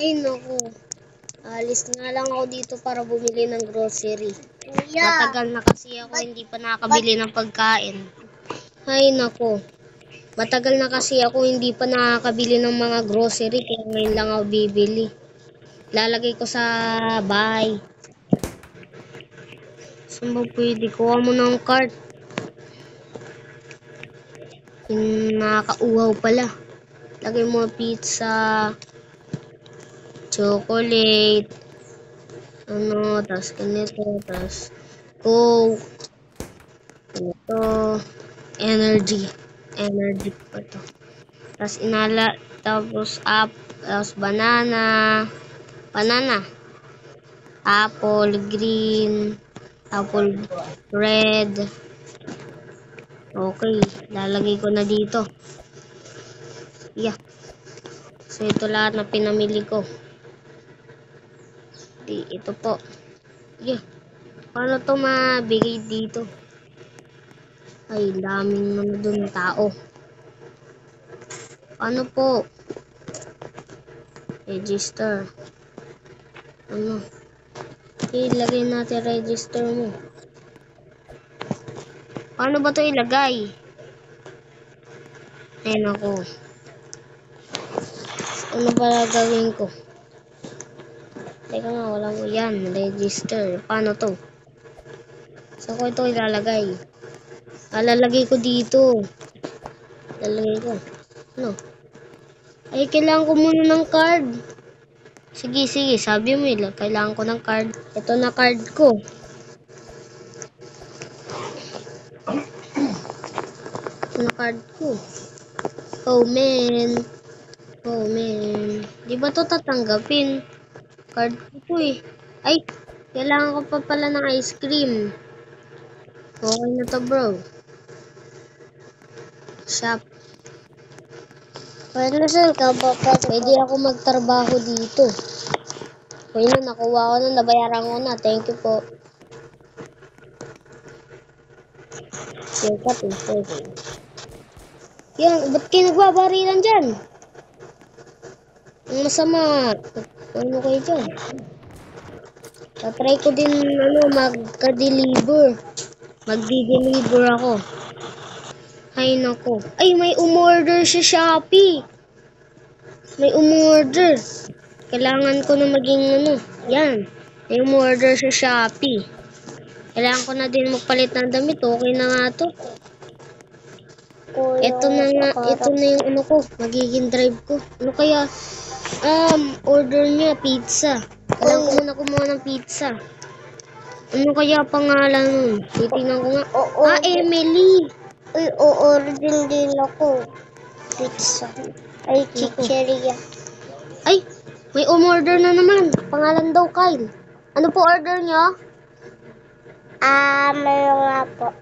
Ay, naku. Alis nga lang ako dito para bumili ng grocery. Matagal na kasi ako hindi pa nakakabili ng pagkain. Ay, naku. Matagal na kasi ako hindi pa nakakabili ng mga grocery kaya ngayon lang ako bibili. Lalagay ko sa bahay. Saan ba pwede? Kuha mo ng cart. Nakakauhaw pala. Lagay mo pizza, chocolate, tas ganito, tas coke, ganito, energy pa to. Tas tapos banana, apple green, apple red. Okay, lalagay ko na dito. Yeah. So ito lahat na pinamili ko. Ito po. Yeah. Paano to mabigay dito? Ay, daming dun tao. Ano po? Register. Ilagay natin register mo. Paano ba to ilagay? Ayun ako. Ano ba gagawin ko? Teka nga, wala mo yan. Register. Paano to? Saan ko ito ilalagay? Lalagay ko dito. Lalagay ko. Ano? Ay, kailangan ko muna ng card. Sige. Sabi mo kailangan ko ng card. Ito na card ko. Ito na card ko. Oh, man. Di ba to tatanggapin? Card ko eh. Ay, kailangan ko pa pala ng ice cream. Okay na to, bro. Shop. Pwede ako magtrabaho dito. Okay na, nakuha ko na, nabayaran ko na. Thank you po. Yan, ba't kayo nagbabarilan dyan? Ang masama. Ano kayo dyan? Tatry ko din magka-deliver. Magdi-deliver ako. Ay, nako. Ay, may umorder sa Shopee. May umorder. Kailangan ko na maging yan. May umorder sa Shopee. Kailangan ko na din magpalit ng damit. Okay na nga to. Ito na yung ko. Magiging drive ko. Ano kaya? Order niya pizza. Kailangan ko muna kumuha ng pizza. Ano kaya pangalan nun? Titingnan ko nga. Emily. Uy, o-order din ako. Pizza. Ay, chicheria. Ay, may umorder na naman. Pangalan daw Kyle. Ano po order nyo? Meron nga po.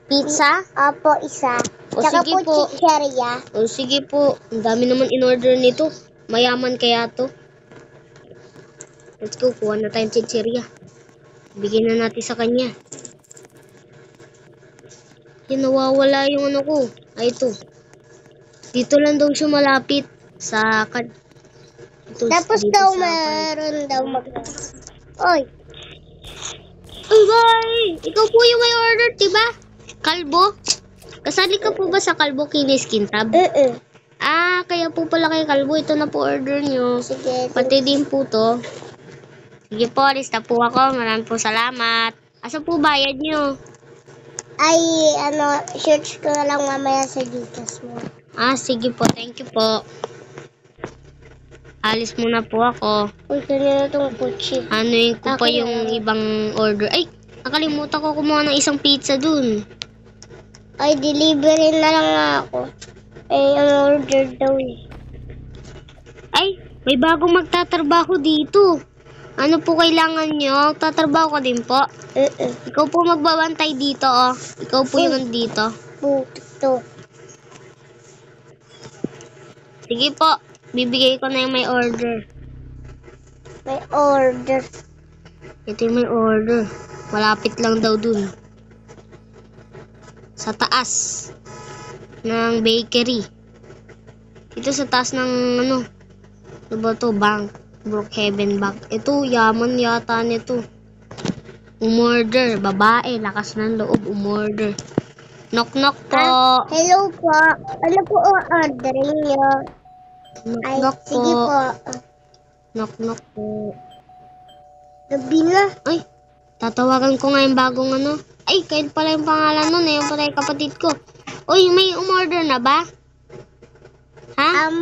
Pizza? Opo, isa. O Tsaka sige po. chicheria. O sige po. Ang dami naman in-order nito. Mayaman kaya to. Let's go. Kuha na tayong chicheria. Bigyan na natin sa kanya. Yan, nawawala yung ko. Ay, ito. Dito lang daw siya malapit. Sa Tapos daw meron daw Oy! Ay, ikaw po yung may order, diba? Kalbo? Kasali ka po ba sa Kalbo Kinis Kintab? Kaya po pala kay Kalbo. Ito na po order nyo. Sige. Pati din po to. Sige po, lista po ako. Maraming po salamat. Asa po bayad nyo? Ay, search ko na lang mamaya sa Gcash mo. Sige po. Thank you po. Alis muna po ako. Uy, kanina itong puchi. Anuin ko pa yung ibang order. Ay, nakalimutan ko kumuha ng isang pizza dun. Ay, delivery na lang ako. Ay, ang order daw eh. Ay, may bagong magtatrabaho dito. Ano po kailangan nyo? Tatrabaho ka din po? Ikaw po magbabantay dito, oh. Ikaw po yung nandito. Puto. Sige po. Bibigay ko na yung may order. May order. Ito yung may order. Malapit lang daw dun. Sa taas ng bakery. Dito sa taas ng ano ba to? Bank. Brookhaven Bank. Ito, yaman yata nito. Umorder. Babae, lakas ng loob. Umorder. Knock knock po. Hello po. Ano po ang ordering niyo? Knock Ay, knock sige po. po. Knock knock po. Gabi na. Ay, tatawagan ko nga yung bagong ano. Ay, kahit pala yung pangalan nun. Yung pala yung kapatid ko. Uy, may umorder na ba? Ha?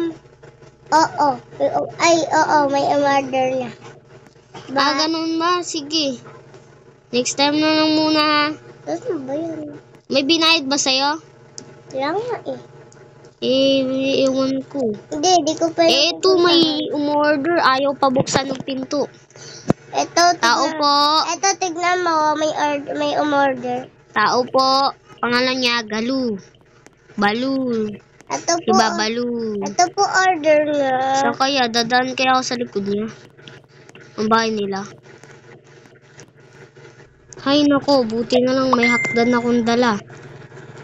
Oo. Ay, oo, may order na. Ganun ba? Sige. Next time na lang muna ha. Ano ba yun? May binayad ba sa'yo? Wala nga eh. Ewan ko. Hindi ko pa. Ito may umorder. Ayaw pa buksan ng pinto. Ito, Tao po. Ito, tignan mo. May umorder. Tao po. Pangalan niya, Galu. Balu. Ito po. Diba, Balu. Ito po order na. So kaya, dadaan kaya ako sa likod niya. Ang bahay nila. Hay nako, buti na lang may hakdan akong dala.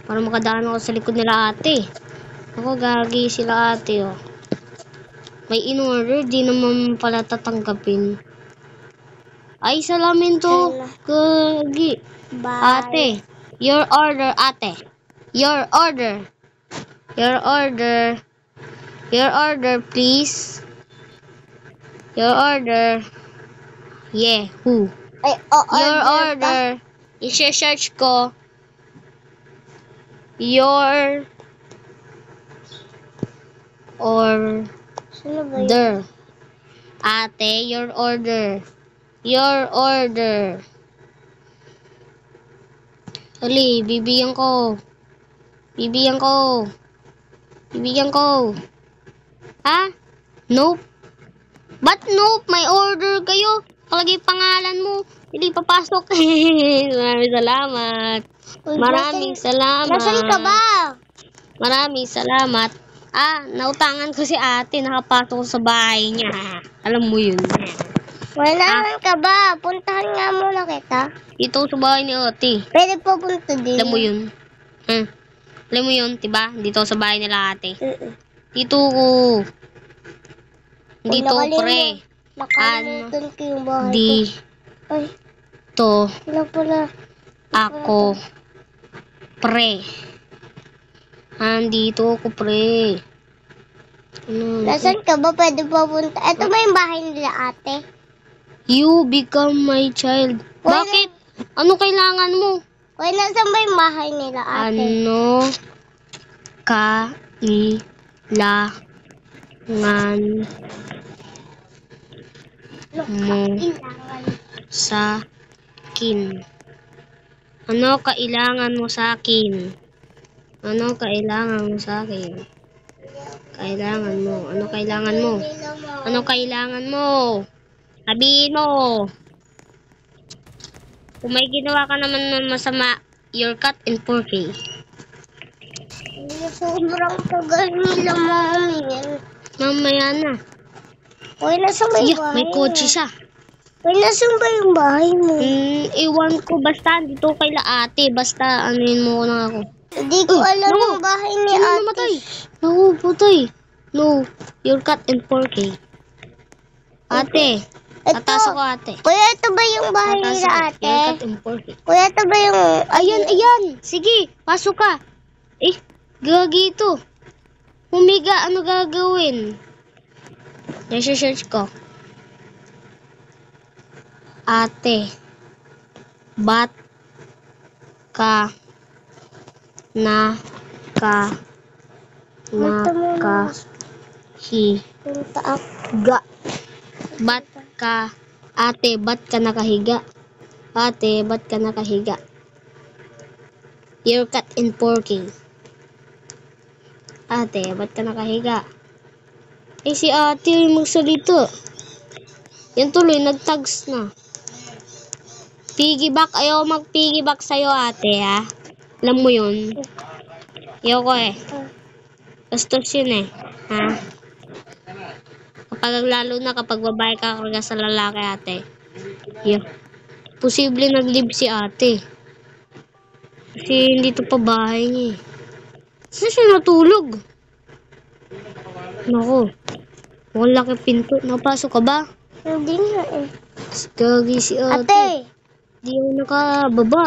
Para makadaan ako sa likod nila ate. Ako, gagi sila ate, oh. May in-order, di naman pala tatanggapin. Ay, salamin to. Gagi. Bye. Ate, your order, ate. Your order. Your order. Your order, please. Your order. Yeah, who? Ay, Your order. I-search ko. Your Sino ba yun? order. Ate, your order. Your order. Ali, bibigyan ko. Bibigyan ko. Bibigyan ko. Ha? Nope. Ba't nope? May order kayo. Palagay pangalan mo. Hindi papasok. Maraming salamat. Maraming salamat. Nasaan ka ba? Maraming salamat. Nautangan ko si ate. Nakapasok sa bahay niya. Alam mo yun. Wala ka ba? Puntahan nga muna kita. Dito sa bahay ni ate. Pwede po punta din. Alam mo yun. Alam mo yun, diba? Dito sa bahay nila ate. Dito ko. Dito, pre. Nakalimutan ko yung bahay ko. Ay, Dito. sila pala. Ako. Pre. Andito ako, pre. Nasaan ka ba? Pwede po punta. Ito ba yung bahay nila ate? You become my child. Bakit? Ano kailangan mo? Uy, nasaan ba yung bahay nila ate? Ano kailangan mo sa akin? Ano kailangan mo sa akin? Ano kailangan mo sa akin? Kailangan mo. Ano kailangan mo? Ano kailangan mo? Sabihin mo. Kung may ginawa ka naman na masama, you're cut in 4K. Sobrang tagal nila mami. Mamaya na. Uy, nasaan ba yung Yeah, bahay may kotse mo? siya. Uy, nasaan ba yung bahay mo? Iwan ko basta dito kay ate. Basta anuin mo na ako. Hindi ko alam no. yung bahay ni Sino ate. namatay? No, putay. No, you're cut in 4K. Ate, tatas ako ate. Kuya, ito ba yung bahay Tatas nila ako. ate? You're cut in 4K. Kuya, ito ba yung... Ayan. Sige, pasok ka. Gagi ito. Humiga, ano gagawin? Search ko. Ate, ba't ka Punta ako. Ba't ka, ate, ba't ka nakahiga? Ate, ba't ka nakahiga? You're cut in 4K. Ate, ba't ka nakahiga? Si ate yung magsalita. Yan tuloy, nag-tags na. Piggyback, ayaw mag-piggyback sa'yo ate ha. Alam mo yun. Ayoko Bastos yun ha. Lalo na kapag babae ka karga sa lalaki ate. Posible nag-live si ate. Kasi hindi to pa bahay niya Saan siya natulog? Naku. Wala ka pinto. Napasok ka ba? Hindi nga eh. Gagi si ate. Ate! Di ako nakababa.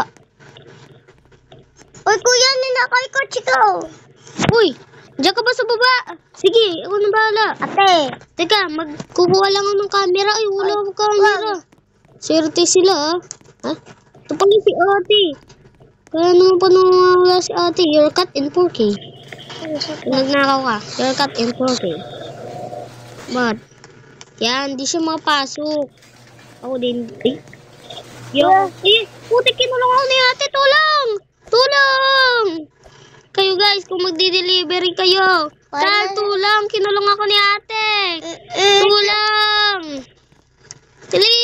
Uy, kuya, ninakay ko, chikaw. Uy! Diyan ka ba sa baba? Sige, ako na bahala. Ate! Teka, magkukuha lang ako ng camera. Ay, wala akong camera. Swerte sila, ha? Ha? Ito pala si ate. Kaya naman pa wala si ate. You're cut in 4K. Nagnakaw ka. You're cut in 4K. But, yan, di siya makapasok. Ako din. Eh? Yo. Eh, putik, kinulong ako ni ate. Tulong! Tulong! Kayo guys, kung magdi-delivery kayo. Tal, tulong! Kinulong ako ni ate. Tulong! Dali!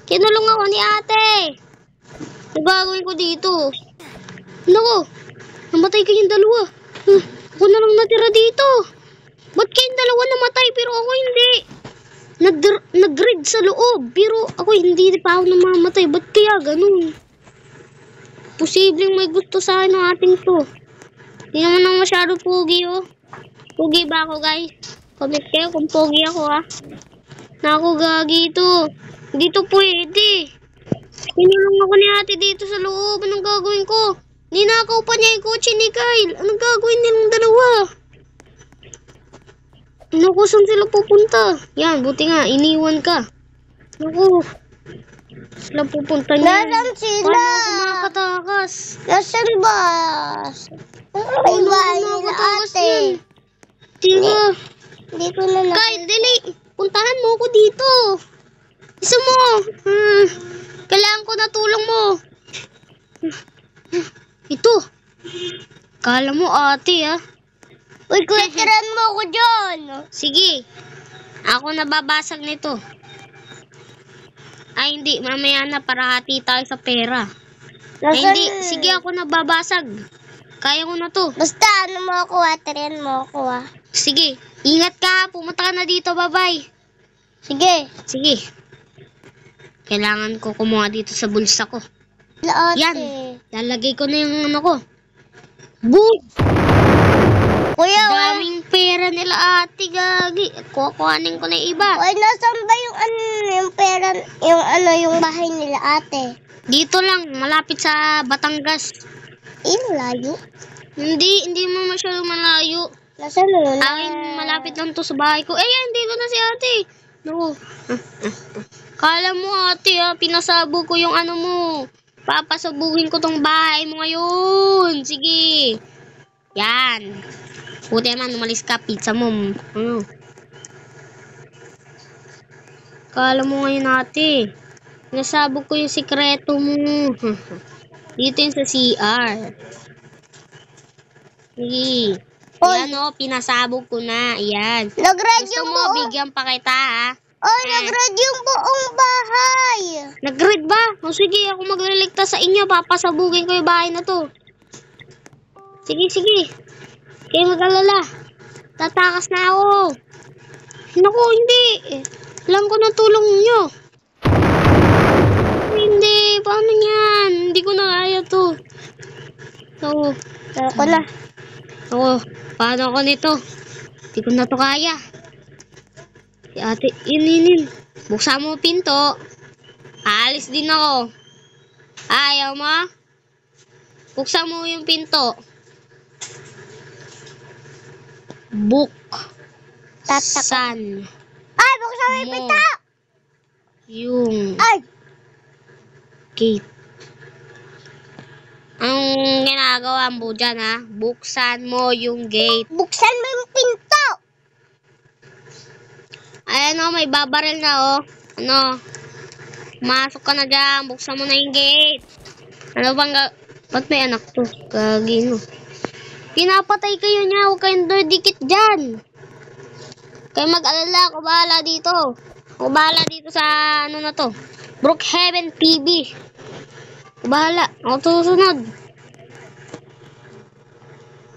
Kinulong ako ni ate. Ano gagawin ko dito? Naku, namatay kayong dalawa. Ako na lang natira dito. Ba't kayong dalawa namatay pero ako hindi? Nag-grid sa loob pero ako hindi pa ako namamatay. Ba't kaya ganun? Posibleng may gusto sa akin ng ating to. Hindi naman ang masyado pogi, oh. Pogi ba ako, guys? Comment kayo kung pogi ako, ah. Naku, gagi ito. Hindi to pwede. Pinulong ako ni ate dito sa loob. Anong gagawin ko? Ninakaw pa niya yung kotse ni Kyle. Anong gagawin nilang dalawa? Naku, saan sila pupunta? Yan, buti nga, iniwan ka. Naku. Sila pupunta niya. Nasaan sila? Paano ako makakatakas? Nasaan ba? Ay, bahay nila ate. Tira. Hindi ko na Kyle, dili. Puntahan mo ako dito. Isa mo. Kailangan ko na tulong mo. Ito. Kala mo ate, ha? Uy, kwestiran mo ako dyan. Sige. Ako nababasag nito. Ay, hindi. Mamaya na para hati tayo sa pera. Ay, hindi. Sige, ako nababasag. Kaya ko na to. Basta ano mo ako, tirian mo ako, ah. Sige. Ingat ka. Pumunta ka na dito. Bye-bye. Sige. Sige. Kailangan ko kumuha dito sa bulsa ko. Ate. Yan. Lalagay ko na yung ano ko. Boom! Kuya, Daming pera nila ate, gagi. Kukuhanin ko na yung iba. Uy, nasan ba yung pera, yung bahay nila ate? Dito lang, malapit sa Batangas. Layo. Hindi mo masyadong malayo. Nasaan na? Akin, malapit lang to sa bahay ko. Ayan, dito na si ate. No. Kala mo ate, pinasabog ko yung ano mo. Papasabugin ko tong bahay mo ngayon. Sige. Yan. Buti naman, umalis ka. Pizza mo. Ano? Kala mo ngayon ate. Pinasabog ko yung sikreto mo. Dito yung sa CR. Sige. Yan o, pinasabog ko na. Ayan. Nag-red Gusto yung mo, bigyan pa kita, ha? Oy, nag-red yung buong bahay. Nag-red ba? O sige, ako magliligtas sa inyo. Papasabugin ko yung bahay na to. Sige. Kayo mag-alala. Tatakas na ako. Naku, hindi. Alam ko na tulong nyo. Hindi, paano yan? Hindi ko na kaya to. Ako na. Paano ako nito? Hindi ko na to kaya. Si ate, inin. Buksan mo pinto. Aalis din ako. Ayaw mo? Buksan mo yung pinto. Buksan. Ay, buksan mo yung pinto. Yung Ay, gate. Anong ginagawa mo dyan, ha? Buksan mo yung gate. buksan mo yung pinto. Ayan o, may babaril na, oh. Ano? Masok ka na dyan. Buksan mo na yung gate. Ano bang ba't may anak to? Kagino. Pinapatay kayo niya. Huwag kayong dikit dyan. Kayo mag-alala. Ako bahala dito. Ako bahala dito sa ano na to. Brookhaven PB. Ako bahala. Ako susunod.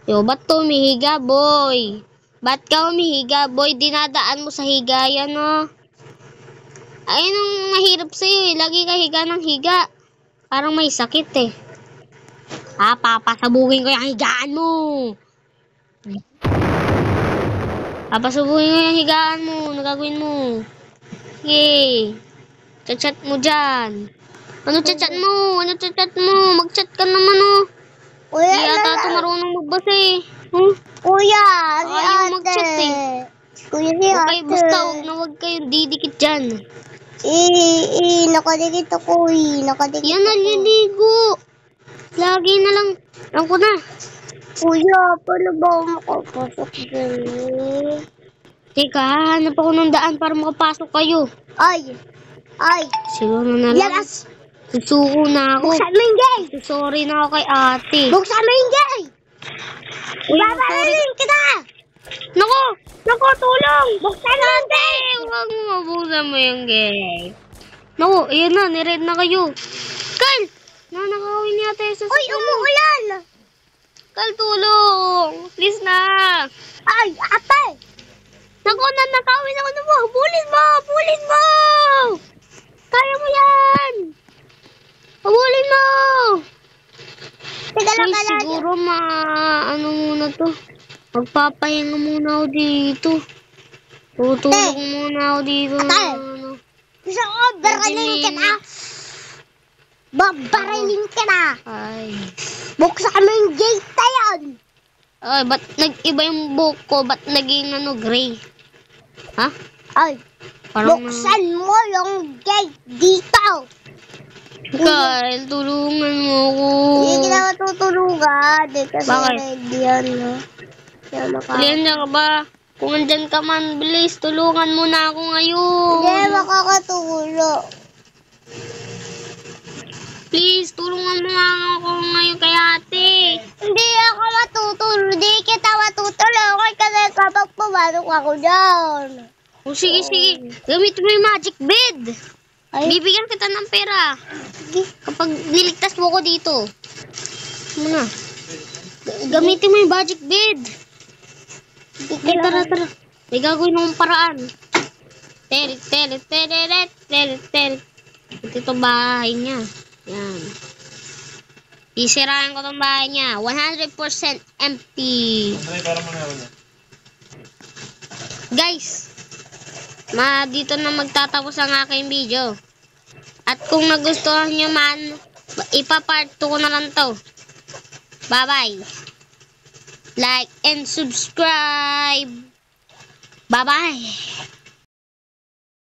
Yo, ba't to umihiga, boy? Ba't ka umihiga, boy? Dinadaan mo sa higayan, no? Ayun ang mahirap sa'yo, eh. Lagi ka higa ng higa. Parang may sakit, eh. Papasabugin ko yung higaan mo. Papasubuhin mo yung higaan mo. Ano gagawin mo? Sige. Chat-chat mo dyan. Ano chat-chat mo? Ano chat-chat mo? Mag-chat ka naman oh. Kuya, Di ata ito marunong magbasa eh. Kuya, si Ayaw ate. mag-chat eh. Kuya, si Okay, ate. basta huwag kayong didikit dyan. Nakadikit ako Nakadikit Yan, ako. naliligo. Lagi na lang. Alam ko na. Kuya, paano ba ako makapasok dyan? Teka, hanap ako ng daan para makapasok kayo. Ay! Siguro na Yan lang. Susuko na ako. Buksan mo yung gate! Sorry na ako kay ate. Buksan mo yung gate! Uy, Babarilin kita! Nako, tulong! Buksan mo yung gate! Huwag mo mabuksan mo yung gate. Naku, ayan na, nired na kayo. Kyle! Nanakawin niya tayo sa Uy, umuulan! Kyle, tulong! Please na! Ay, ate! Naku, nanakawin ako na mo! Bulin mo! Bulin mo! Kaya mo yan! Bulin mo! Teka lang, Ay, siguro ano muna to. Magpapahinga muna ako dito. Tutulog muna ako dito. Ate! Ano. Gusto ko, barilin kita! Babarilin kita! Ay. Buksan mo yung gate na yan! Ay, ba't nag-iba yung buhok ko? Ba't naging gray? Ha? Ay, Parang buksan mo yung gate dito! Kyle, tulungan mo ako. Hindi kita matutulugan. Hindi kasi Bakit? ready yan, no? Lianda ka ba? Kung andyan ka man, bilis, tulungan mo na ako ngayon. Hindi, makakatulog. Please, tulungan mo nga ako ngayon kay ate. Hindi ako matutulog. Hindi kita matutulungan kasi kapag pumasok ako dyan. O sige, gamit mo yung magic bed. Ay. Bibigyan kita ng pera. Kapag niligtas mo ko dito. Muna. Gamitin mo yung magic bed. Okay, tara. May gagawin akong paraan. Ito bahay niya. Yan. Isirahan ko itong bahay niya. 100% empty. Guys, dito na magtatapos ang aking video. At kung nagustuhan nyo man, ipapart 2 ko na lang to. Bye-bye. Like and subscribe. Bye-bye.